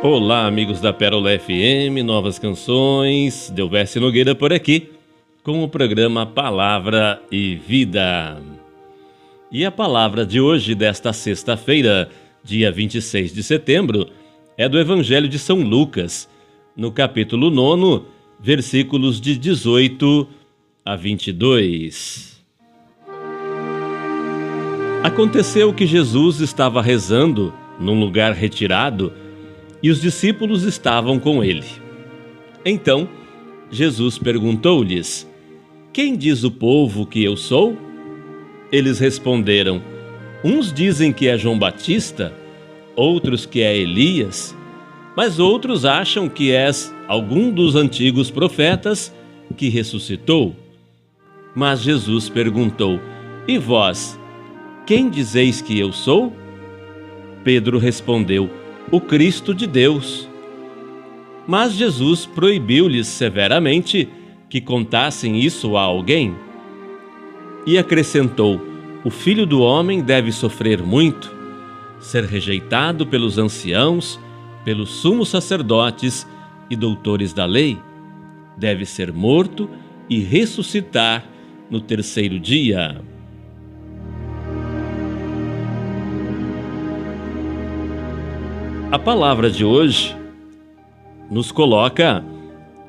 Olá, amigos da Pérola FM, novas canções, Delvécio Nogueira por aqui, com o programa Palavra e Vida. E a palavra de hoje, desta sexta-feira, dia 26 de setembro, é do Evangelho de São Lucas, no capítulo 9, versículos de 18 a 22. Aconteceu que Jesus estava rezando num lugar retirado e os discípulos estavam com ele. Então, Jesus perguntou-lhes: "Quem diz o povo que eu sou?" Eles responderam: "Uns dizem que é João Batista, outros que é Elias, mas outros acham que és algum dos antigos profetas que ressuscitou." Mas Jesus perguntou: "E vós, quem dizeis que eu sou?" Pedro respondeu: "O Cristo de Deus." Mas Jesus proibiu-lhes severamente que contassem isso a alguém. E acrescentou: "O Filho do Homem deve sofrer muito, ser rejeitado pelos anciãos, pelos sumos sacerdotes e doutores da lei, deve ser morto e ressuscitar no terceiro dia." A palavra de hoje nos coloca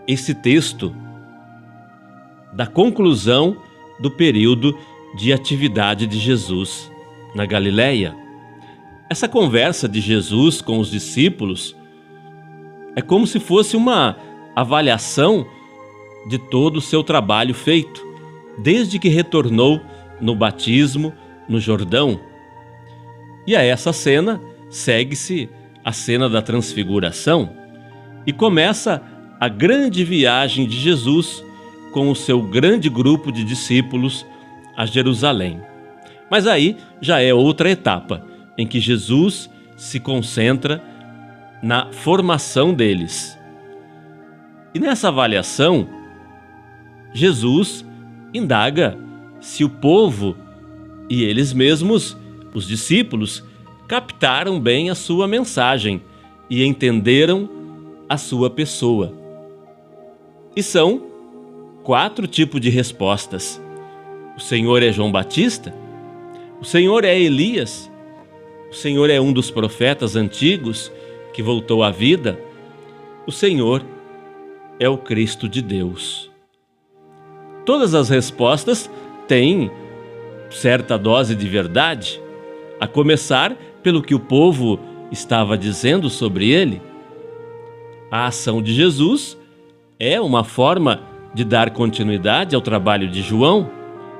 esse texto da conclusão do período de atividade de Jesus na Galileia. Essa conversa de Jesus com os discípulos é como se fosse uma avaliação de todo o seu trabalho feito, desde que retornou no batismo no Jordão. E a essa cena segue-se a cena da transfiguração e começa a grande viagem de Jesus com o seu grande grupo de discípulos a Jerusalém. Mas aí já é outra etapa em que Jesus se concentra na formação deles. E nessa avaliação, Jesus indaga se o povo e eles mesmos, os discípulos, captaram bem a sua mensagem e entenderam a sua pessoa. E são 4 tipos de respostas. O Senhor é João Batista? O Senhor é Elias? O Senhor é um dos profetas antigos que voltou à vida? O Senhor é o Cristo de Deus. Todas as respostas têm certa dose de verdade, a começar pelo que o povo estava dizendo sobre ele. A ação de Jesus é uma forma de dar continuidade ao trabalho de João,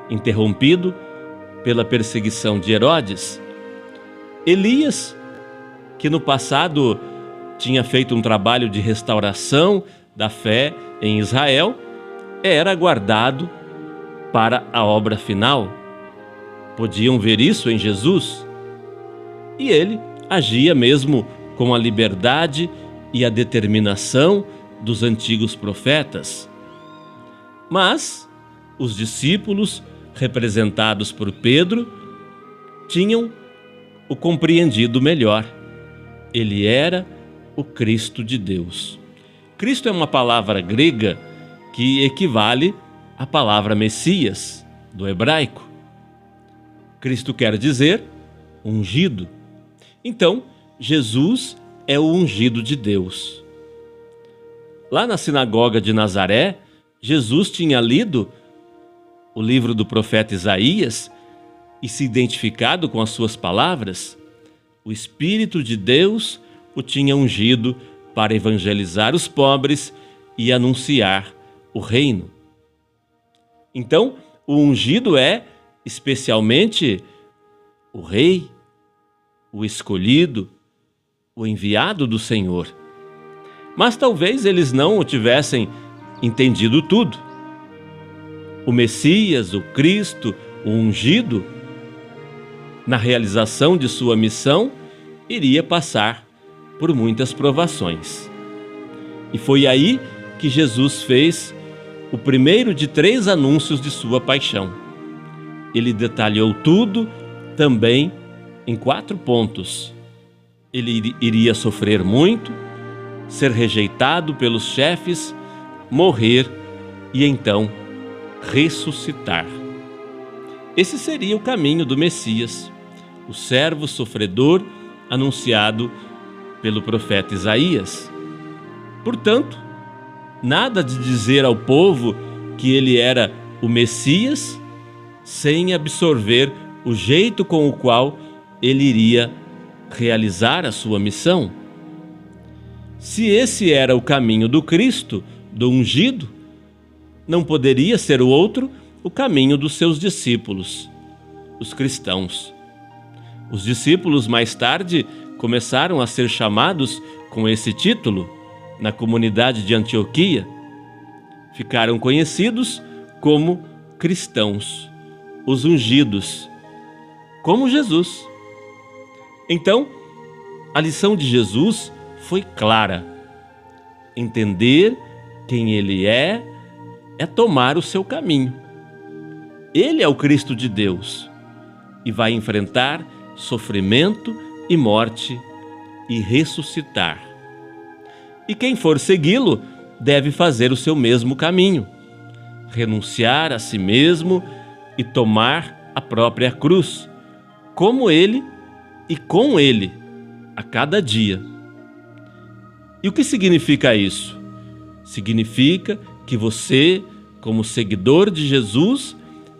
interrompido pela perseguição de Herodes. Elias, que no passado tinha feito um trabalho de restauração da fé em Israel, era aguardado para a obra final. Podiam ver isso em Jesus. E ele agia mesmo com a liberdade e a determinação dos antigos profetas. Mas os discípulos, representados por Pedro, tinham o compreendido melhor. Ele era o Cristo de Deus. Cristo é uma palavra grega que equivale à palavra Messias, do hebraico. Cristo quer dizer ungido. Então, Jesus é o ungido de Deus. Lá na sinagoga de Nazaré, Jesus tinha lido o livro do profeta Isaías e se identificado com as suas palavras. O Espírito de Deus o tinha ungido para evangelizar os pobres e anunciar o reino. Então, o ungido é especialmente o rei, o escolhido, o enviado do Senhor. Mas talvez eles não o tivessem entendido tudo. O Messias, o Cristo, o ungido, na realização de sua missão, iria passar por muitas provações. E foi aí que Jesus fez o primeiro de 3 anúncios de sua paixão. Ele detalhou tudo também em 4 pontos. Ele iria sofrer muito, ser rejeitado pelos chefes, morrer e então ressuscitar. Esse seria o caminho do Messias, o servo sofredor anunciado pelo profeta Isaías. Portanto, nada de dizer ao povo que ele era o Messias sem absorver o jeito com o qual ele iria realizar a sua missão. Se esse era o caminho do Cristo, do ungido, não poderia ser o outro o caminho dos seus discípulos, os cristãos. Os discípulos mais tarde começaram a ser chamados com esse título na comunidade de Antioquia. Ficaram conhecidos como cristãos, os ungidos, como Jesus. Então, a lição de Jesus foi clara. Entender quem ele é tomar o seu caminho. Ele é o Cristo de Deus e vai enfrentar sofrimento e morte e ressuscitar. E quem for segui-lo deve fazer o seu mesmo caminho, renunciar a si mesmo e tomar a própria cruz, como ele e com ele, a cada dia. E o que significa isso? Significa que você, como seguidor de Jesus,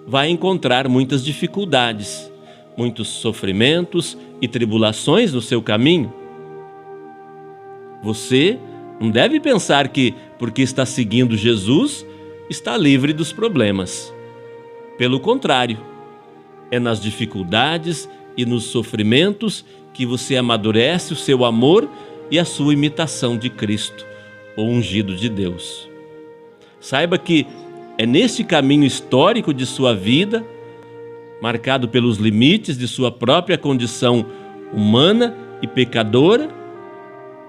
vai encontrar muitas dificuldades, muitos sofrimentos e tribulações no seu caminho. Você não deve pensar que, porque está seguindo Jesus, está livre dos problemas. Pelo contrário, é nas dificuldades e nos sofrimentos que você amadurece o seu amor e a sua imitação de Cristo, o ungido de Deus. Saiba que é neste caminho histórico de sua vida, marcado pelos limites de sua própria condição humana e pecadora,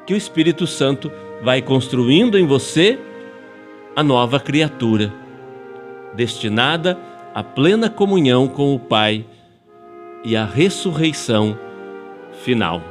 que o Espírito Santo vai construindo em você a nova criatura, destinada à plena comunhão com o Pai e à ressurreição final.